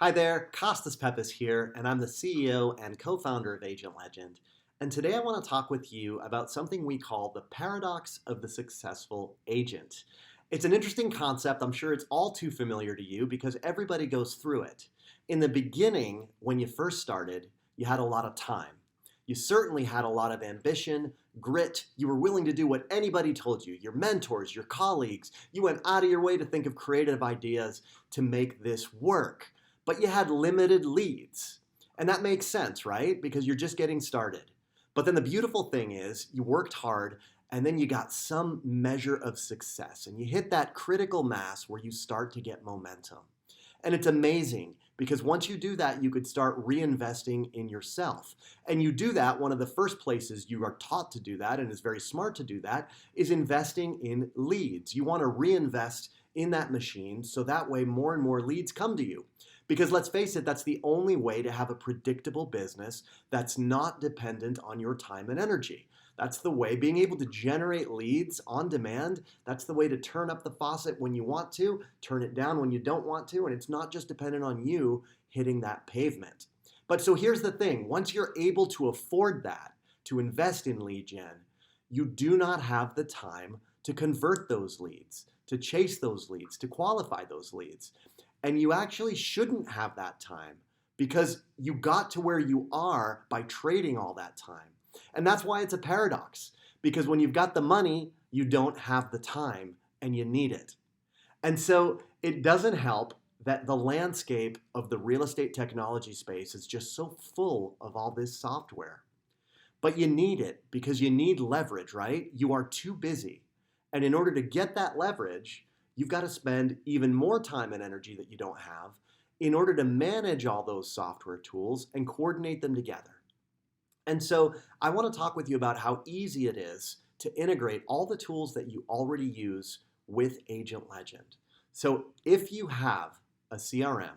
Hi there, Costas Peppas here, and I'm the CEO and co-founder of Agent Legend. And today I want to talk with you about something we call the paradox of the successful agent. It's an interesting concept. I'm sure it's all too familiar to you because everybody goes through it. In the beginning, when you first started, you had a lot of time. You certainly had a lot of ambition, grit. You were willing to do what anybody told you, your mentors, your colleagues. You went out of your way to think of creative ideas to make this work. But you had limited leads. And that makes sense, right? Because you're just getting started. But then the beautiful thing is you worked hard and then you got some measure of success and you hit that critical mass where you start to get momentum. And it's amazing because once you do that, you could start reinvesting in yourself. And you do that, one of the first places you are taught to do that, and it's very smart to do that, is investing in leads. You want to reinvest in that machine so that way more and more leads come to you. Because let's face it, that's the only way to have a predictable business that's not dependent on your time and energy. That's the way, being able to generate leads on demand, that's the way to turn up the faucet when you want to, turn it down when you don't want to, and it's not just dependent on you hitting that pavement. But so here's the thing, once you're able to afford that, to invest in lead gen, you do not have the time to convert those leads, to chase those leads, to qualify those leads. And you actually shouldn't have that time because you got to where you are by trading all that time. And that's why it's a paradox, because when you've got the money, you don't have the time and you need it. And so it doesn't help that the landscape of the real estate technology space is just so full of all this software. But you need it because you need leverage, right? You are too busy. And in order to get that leverage, you've got to spend even more time and energy that you don't have in order to manage all those software tools and coordinate them together. And so I want to talk with you about how easy it is to integrate all the tools that you already use with Agent Legend. So if you have a CRM,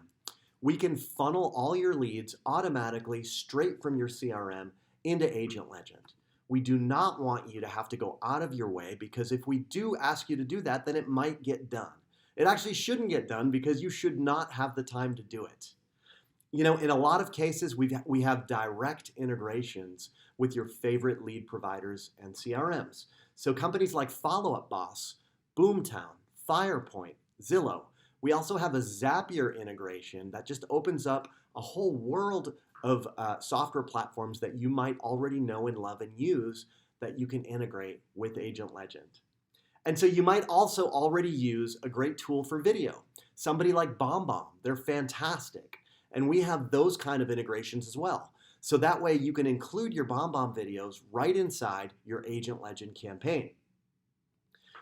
we can funnel all your leads automatically straight from your CRM into Agent Legend. We do not want you to have to go out of your way because if we do ask you to do that, then it might get done. It actually shouldn't get done because you should not have the time to do it. You know, in a lot of cases, we have direct integrations with your favorite lead providers and CRMs. So companies like Follow-Up Boss, Boomtown, Firepoint, Zillow. We also have a Zapier integration that just opens up a whole world of software platforms that you might already know and love and use that you can integrate with Agent Legend. And so you might also already use a great tool for video. Somebody like BombBomb, they're fantastic. And we have those kind of integrations as well. So that way you can include your BombBomb videos right inside your Agent Legend campaign.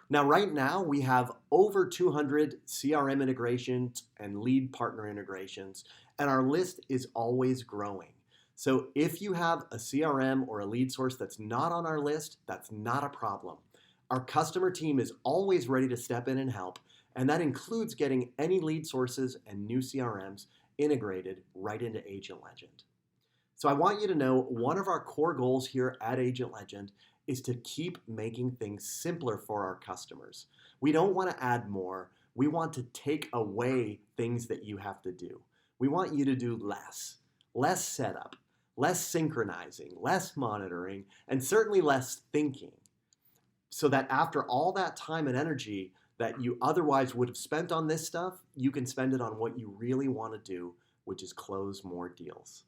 Now, right now, we have over 200 CRM integrations and lead partner integrations, and our list is always growing. So if you have a CRM or a lead source that's not on our list, that's not a problem. Our customer team is always ready to step in and help, and that includes getting any lead sources and new CRMs integrated right into Agent Legend. So I want you to know one of our core goals here at Agent Legend is to keep making things simpler for our customers. We don't want to add more. We want to take away things that you have to do. We want you to do less setup, less synchronizing, less monitoring, and certainly less thinking. So that after all that time and energy that you otherwise would have spent on this stuff, you can spend it on what you really want to do, which is close more deals.